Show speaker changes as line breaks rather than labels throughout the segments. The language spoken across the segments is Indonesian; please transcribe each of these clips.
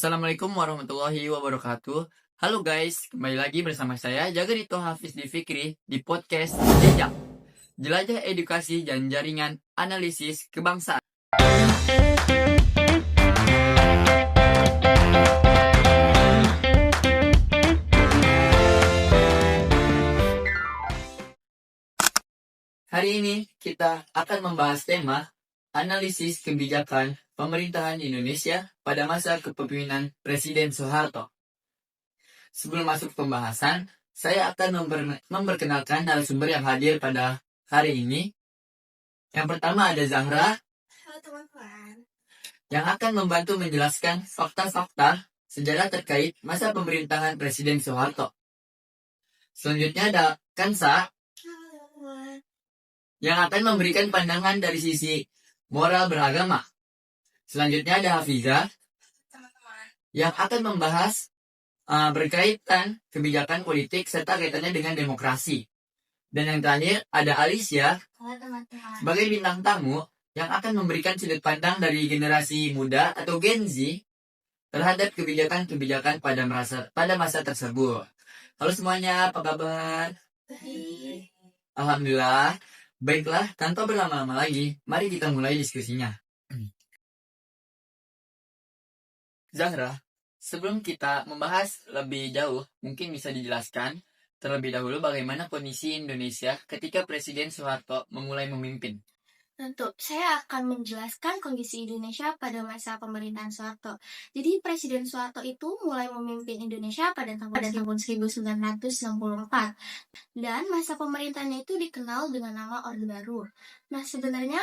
Assalamualaikum warahmatullahi wabarakatuh. Halo guys, kembali lagi bersama saya Jagarito Hafiz Fikri di podcast Jejak. Jelajah edukasi dan jaringan analisis kebangsaan. Hari ini kita akan membahas tema analisis kebijakan pemerintahan Indonesia pada masa kepemimpinan Presiden Soeharto. Sebelum masuk pembahasan, saya akan memperkenalkan narasumber yang hadir pada hari ini. Yang pertama ada Zahra.
Halo teman-teman.
Yang akan membantu menjelaskan fakta-fakta sejarah terkait masa pemerintahan Presiden Soeharto. Selanjutnya ada Kansa.
Halo teman-teman.
Yang akan memberikan pandangan dari sisi moral beragama. Selanjutnya ada Hafiza.
Teman-teman.
Yang akan membahas berkaitan kebijakan politik serta kaitannya dengan demokrasi. Dan yang terakhir ada Alicia
Halo teman-teman.
sebagai bintang tamu yang akan memberikan sudut pandang dari generasi muda atau Gen Z terhadap kebijakan-kebijakan pada masa tersebut. Halo semuanya, apa kabar?
Baik.
Alhamdulillah. Baiklah, tanpa berlama-lama lagi, mari kita mulai diskusinya. Zahra, sebelum kita membahas lebih jauh, mungkin bisa dijelaskan terlebih dahulu bagaimana kondisi Indonesia ketika Presiden Soeharto memulai memimpin.
Tentu, saya akan menjelaskan kondisi Indonesia pada masa pemerintahan Soeharto. Jadi, Presiden Soeharto itu mulai memimpin Indonesia pada tahun 1964. Dan masa pemerintahannya itu dikenal dengan nama Orde Baru. Nah, sebenarnya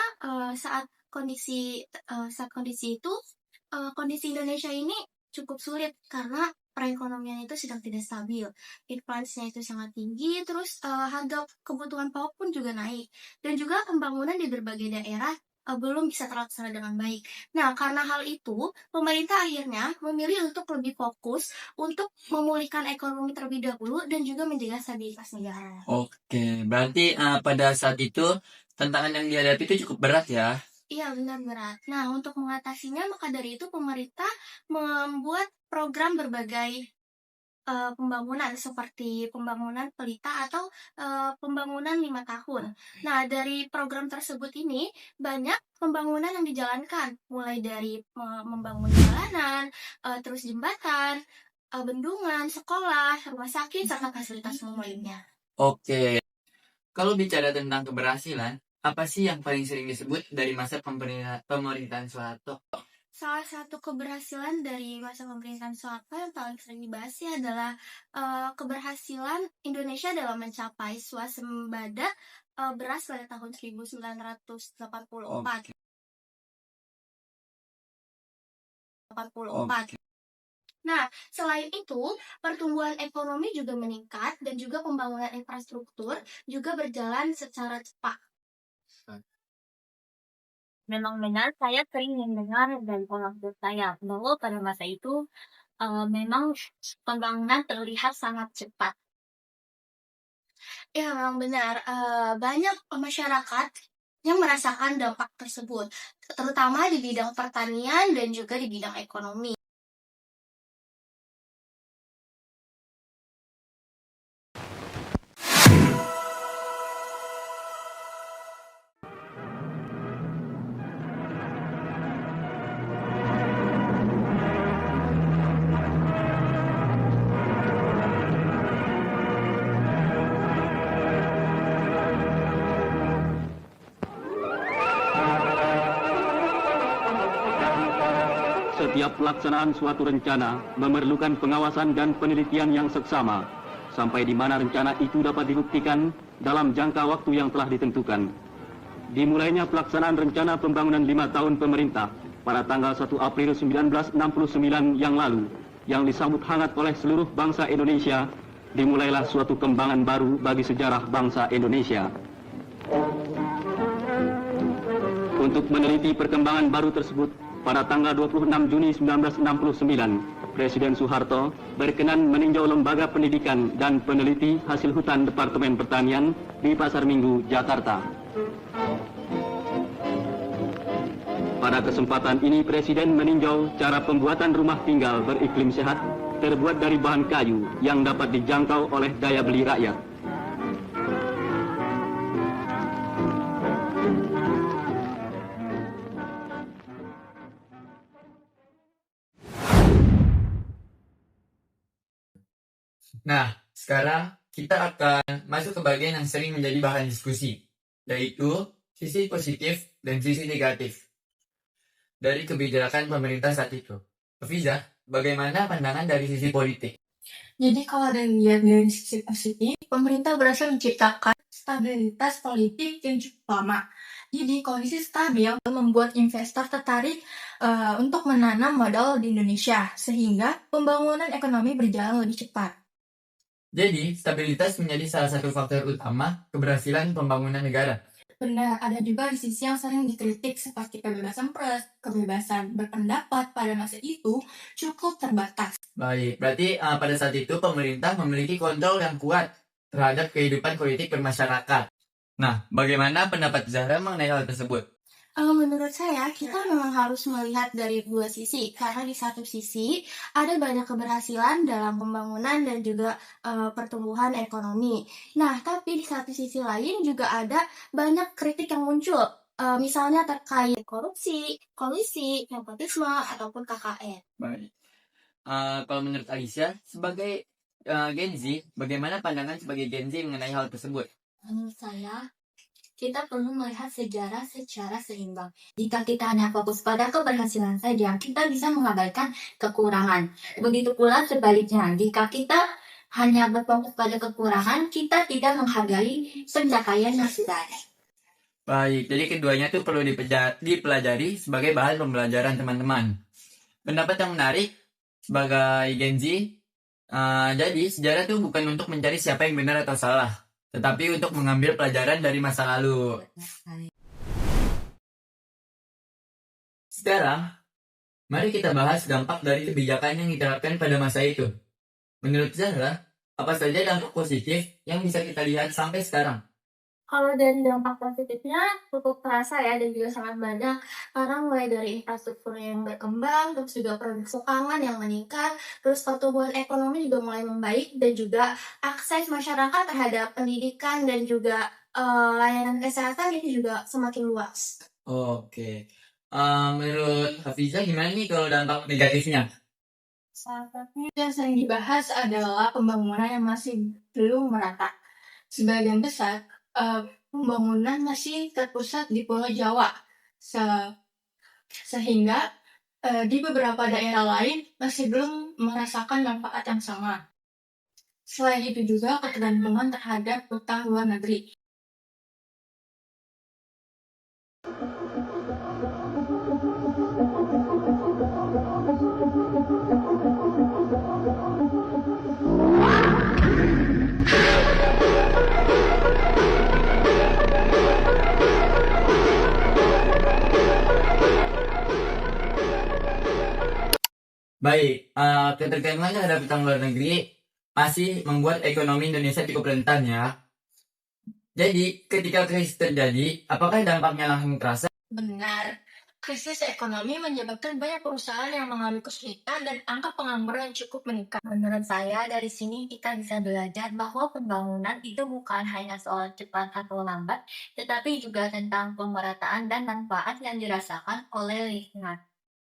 saat kondisi itu, kondisi Indonesia ini cukup sulit karena perekonomian itu sedang tidak stabil. Inflasinya itu sangat tinggi, terus harga kebutuhan pokok pun juga naik. Dan juga pembangunan di berbagai daerah belum bisa terlaksana dengan baik. Nah, karena hal itu, pemerintah akhirnya memilih untuk lebih fokus untuk memulihkan ekonomi terlebih dahulu dan juga menjaga stabilitas negara.
Oke, berarti pada saat itu tantangan yang dihadapi itu cukup berat ya?
Iya, benar berat. Nah, untuk mengatasinya, maka dari itu pemerintah membuat program berbagai pembangunan seperti pembangunan pelita atau pembangunan 5 tahun. Nah, dari program tersebut ini banyak pembangunan yang dijalankan, mulai dari membangun jalanan, terus jembatan, bendungan, sekolah, rumah sakit, serta fasilitas umum lainnya.
Oke, kalau bicara tentang keberhasilan, apa sih yang paling sering disebut dari masa pemerintahan Soeharto?
Salah satu keberhasilan dari masa pemerintahan Soeharto yang paling sering dibahas adalah keberhasilan Indonesia dalam mencapai swasembada beras pada tahun 1984. Nah, selain itu, pertumbuhan ekonomi juga meningkat dan juga pembangunan infrastruktur juga berjalan secara cepat.
Memang benar, saya sering mendengar dari orang tua saya bahwa pada masa itu memang pembangunan terlihat sangat cepat.
Ya, memang benar. Banyak masyarakat yang merasakan dampak tersebut, terutama di bidang pertanian dan juga di bidang ekonomi.
Setiap pelaksanaan suatu rencana memerlukan pengawasan dan penelitian yang seksama, sampai di mana rencana itu dapat dibuktikan dalam jangka waktu yang telah ditentukan. Dimulainya pelaksanaan rencana pembangunan 5 tahun pemerintah pada tanggal 1 April 1969 yang lalu, yang disambut hangat oleh seluruh bangsa Indonesia, dimulailah suatu kembangan baru bagi sejarah bangsa Indonesia. Untuk meneliti perkembangan baru tersebut, pada tanggal 26 Juni 1969, Presiden Soeharto berkenan meninjau Lembaga Pendidikan dan Peneliti Hasil Hutan Departemen Pertanian di Pasar Minggu, Jakarta. Pada kesempatan ini Presiden meninjau cara pembuatan rumah tinggal beriklim sehat terbuat dari bahan kayu yang dapat dijangkau oleh daya beli rakyat.
Nah, sekarang kita akan masuk ke bagian yang sering menjadi bahan diskusi, yaitu sisi positif dan sisi negatif dari kebijakan pemerintah saat itu. Fiza, bagaimana pandangan dari sisi politik?
Jadi kalau dilihat dari sisi positif, pemerintah berhasil menciptakan stabilitas politik yang cukup lama. Jadi kondisi stabil membuat investor tertarik untuk menanam modal di Indonesia, sehingga pembangunan ekonomi berjalan lebih cepat.
Jadi, stabilitas menjadi salah satu faktor utama keberhasilan pembangunan negara.
Benar, ada juga di sisi yang sering dikritik seperti kebebasan pers, kebebasan berpendapat pada masa itu cukup terbatas.
Baik, berarti pada saat itu pemerintah memiliki kontrol yang kuat terhadap kehidupan politik bermasyarakat. Nah, bagaimana pendapat Zahra mengenai hal tersebut?
Menurut saya, kita memang harus melihat dari dua sisi, karena di satu sisi ada banyak keberhasilan dalam pembangunan dan juga pertumbuhan ekonomi. Nah, tapi di satu sisi lain juga ada banyak kritik yang muncul, misalnya terkait korupsi, kolusi, nepotisme, ataupun KKN.
Baik. Kalau menurut Alicia, sebagai Gen Z, bagaimana pandangan sebagai Gen Z mengenai hal tersebut?
Menurut saya, kita perlu melihat sejarah secara seimbang. Jika kita hanya fokus pada keberhasilan saja, kita bisa mengabaikan kekurangan. Begitu pula sebaliknya, jika kita hanya berfokus pada kekurangan, kita tidak menghargai pencapaian yang sudah ada.
Baik, jadi keduanya itu perlu dipelajari sebagai bahan pembelajaran teman-teman. Pendapat yang menarik sebagai Gen Z, jadi sejarah itu bukan untuk mencari siapa yang benar atau salah, tetapi untuk mengambil pelajaran dari masa lalu. Sekarang, mari kita bahas dampak dari kebijakan yang diterapkan pada masa itu. Menurut Zahra, apa saja dampak positif yang bisa kita lihat sampai sekarang?
Kalau dari dampak positifnya cukup terasa ya, dan juga sangat banyak, karena mulai dari infrastruktur yang berkembang, terus juga produksi pangan yang meningkat, terus pertumbuhan ekonomi juga mulai membaik, dan juga akses masyarakat terhadap pendidikan dan juga layanan kesehatan itu juga semakin luas.
Oke. Menurut Hafiza gimana nih kalau dampak negatifnya?
Salah satunya yang sering dibahas adalah pembangunan yang masih belum merata. Sebagian besar pembangunan masih terpusat di Pulau Jawa, sehingga di beberapa daerah lain masih belum merasakan manfaat yang sama. Selain itu juga ketergantungan terhadap utang luar negeri.
Baik, ketergantungan terhadap utang luar negeri masih membuat ekonomi Indonesia cukup rentan ya. Jadi, ketika krisis terjadi, apakah dampaknya langsung terasa?
Benar, krisis ekonomi menyebabkan banyak perusahaan yang mengalami kesulitan dan angka pengangguran yang cukup meningkat.
Menurut saya, dari sini kita bisa belajar bahwa pembangunan itu bukan hanya soal cepat atau lambat, tetapi juga tentang pemerataan dan manfaat yang dirasakan oleh lingkungan.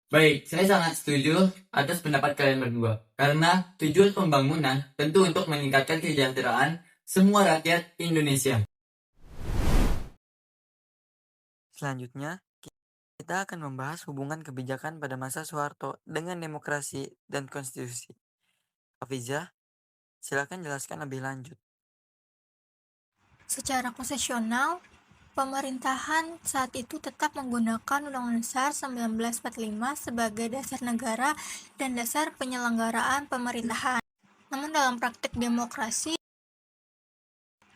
Baik, saya sangat setuju atas pendapat kalian berdua. Karena tujuan pembangunan tentu untuk meningkatkan kesejahteraan semua rakyat Indonesia.
Selanjutnya, kita akan membahas hubungan kebijakan pada masa Soeharto dengan demokrasi dan konstitusi. Hafiza, silakan jelaskan lebih lanjut.
Secara konstitusional, pemerintahan saat itu tetap menggunakan Undang-Undang Dasar 1945 sebagai dasar negara dan dasar penyelenggaraan pemerintahan. Namun dalam praktik demokrasi,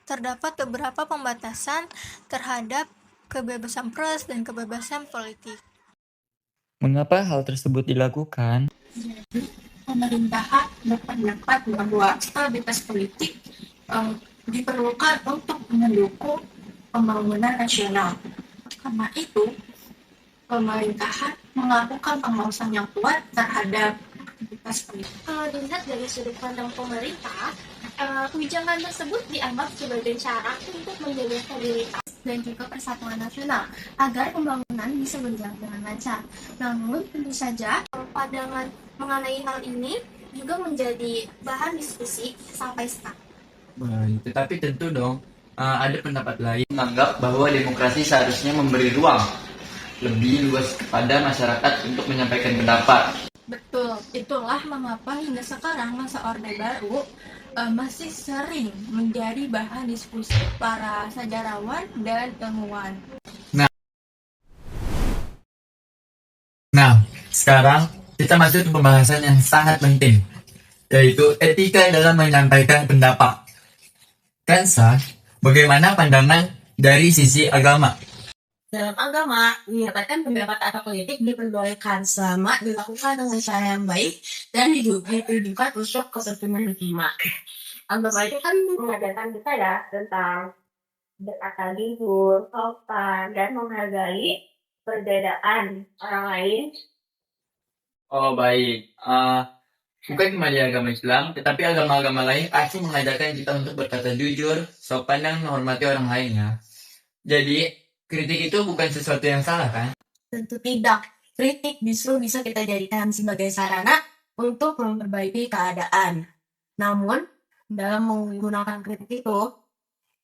terdapat beberapa pembatasan terhadap kebebasan pers dan kebebasan politik.
Mengapa hal tersebut dilakukan?
Pemerintahan berpendapat bahwa stabilitas politik diperlukan untuk mendukung pembangunan nasional. Karena itu, pemerintahan melakukan pengawasan yang kuat terhadap aktivitas politik. Kalau dilihat dari sudut pandang pemerintah, kebijakan tersebut dianggap sebagai cara untuk menjaga stabilitas dan juga persatuan nasional agar pembangunan bisa berjalan dengan lancar. Namun tentu saja pandangan mengenai hal ini juga menjadi bahan diskusi sampai sekarang.
Baik, tetapi tentu dong ada pendapat lain menganggap bahwa demokrasi seharusnya memberi ruang lebih luas kepada masyarakat untuk menyampaikan pendapat.
Betul, itulah mengapa hingga sekarang masa Orde Baru masih sering menjadi bahan diskusi para sejarawan dan ilmuwan.
Nah, sekarang kita masuk ke pembahasan yang sangat penting, yaitu etika dalam menyampaikan pendapat. Kansa, bagaimana pandangan dari sisi agama?
Dalam agama, menyatakan pendapat atau politik diperbolehkan selama dilakukan dengan cara yang baik dan ditujukan untuk kepentingan bersama. Agama itu kan mengajarkan kita ya tentang berkata jujur, sopan, dan menghargai perbedaan orang lain.
Oh baik, bukan cuma di agama Islam, tetapi agama-agama lain pasti mengajarkan kita untuk berkata jujur, sopan, dan menghormati orang lain ya. Jadi, kritik itu bukan sesuatu yang salah kan?
Tentu tidak. Kritik justru bisa kita jadikan sebagai sarana untuk memperbaiki keadaan. Namun, dalam menggunakan kritik itu,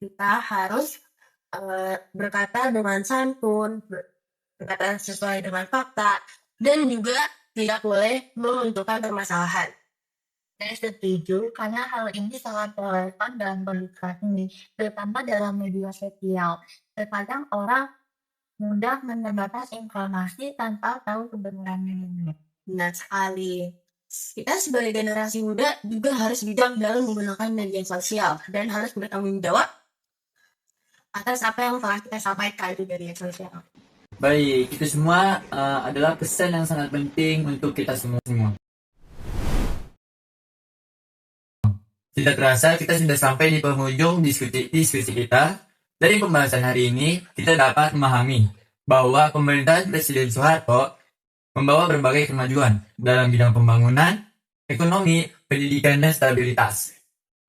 kita harus berkata dengan santun, berkata sesuai dengan fakta, dan juga tidak boleh menunjukkan permasalahan.
Saya setuju karena hal ini sangat relevan dalam pendidikan ini, terutama dalam media sosial. Terkadang orang mudah mendapatkan informasi tanpa tahu kebenarannya.
Benar sekali. Kita sebagai generasi muda juga harus bijak dalam menggunakan media sosial dan harus bertanggung jawab atas apa yang telah kita sampaikan di media sosial.
Baik, itu semua adalah pesan yang sangat penting untuk kita semua. Tidak terasa kita sudah sampai di penghujung diskusi kita. Dari pembahasan hari ini, kita dapat memahami bahwa pemerintahan Presiden Soeharto membawa berbagai kemajuan dalam bidang pembangunan, ekonomi, pendidikan, dan stabilitas.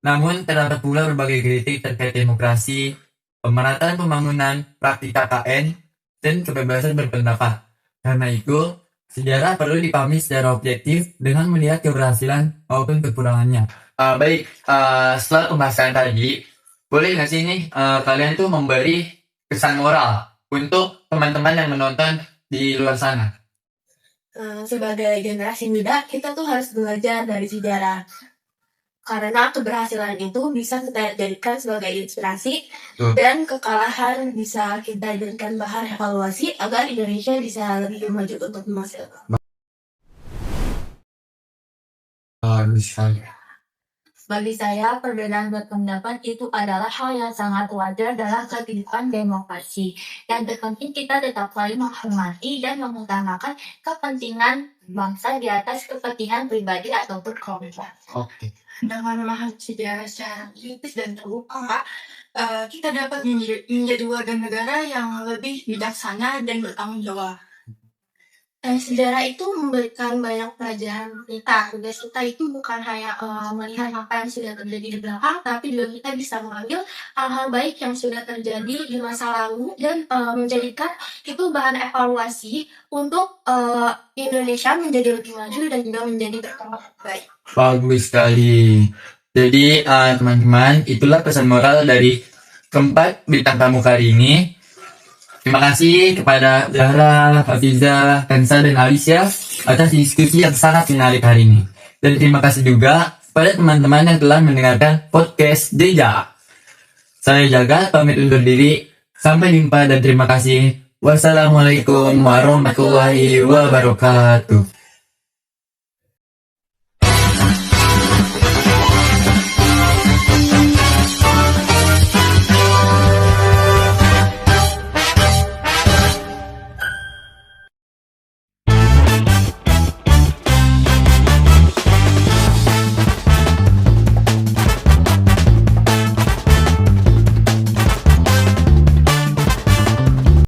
Namun, terdapat pula berbagai kritik terkait demokrasi, pemerataan pembangunan, praktik KKN, dan kebebasan berpendapat. Karena itu, sejarah perlu dipahami secara objektif dengan melihat keberhasilan maupun kekurangannya. Setelah pembahasan tadi, boleh nggak sih nih kalian tuh memberi kesan moral untuk teman-teman yang menonton di luar sana?
Sebagai generasi muda, kita tuh harus belajar dari sejarah. Karena keberhasilan itu bisa kita jadikan sebagai inspirasi dan kekalahan bisa kita jadikan bahan evaluasi agar Indonesia bisa lebih maju untuk masa depan.
Bagus sekali.
Bagi saya, perbedaan berpendapat itu adalah hal yang sangat wajar dalam kehidupan demokrasi. Yang terpenting kita tetap saling menghormati dan mengutamakan kepentingan bangsa di atas kepentingan pribadi ataupun kelompok.
Oke.
Dengan memahami sejarah secara kritis dan terbuka, kita dapat menjadi warga negara yang lebih bijaksana dan bertanggung jawab.
Sejarah itu memberikan banyak pelajaran kita. Tugas kita itu bukan hanya melihat apa yang sudah terjadi di belakang, tapi juga kita bisa mengambil hal-hal baik yang sudah terjadi di masa lalu dan menjadikan itu bahan evaluasi untuk Indonesia menjadi lebih maju dan juga menjadi berkembang baik.
Bagus sekali. Jadi teman-teman, itulah pesan moral dari keempat bintang tamu kali ini. Terima kasih kepada Zahra, Hafiza, Kansa, dan Alicia atas diskusi yang sangat menarik hari ini. Dan terima kasih juga kepada teman-teman yang telah mendengarkan podcast Deja. Saya Jaga, pamit undur diri. Sampai jumpa dan terima kasih. Wassalamualaikum warahmatullahi wabarakatuh.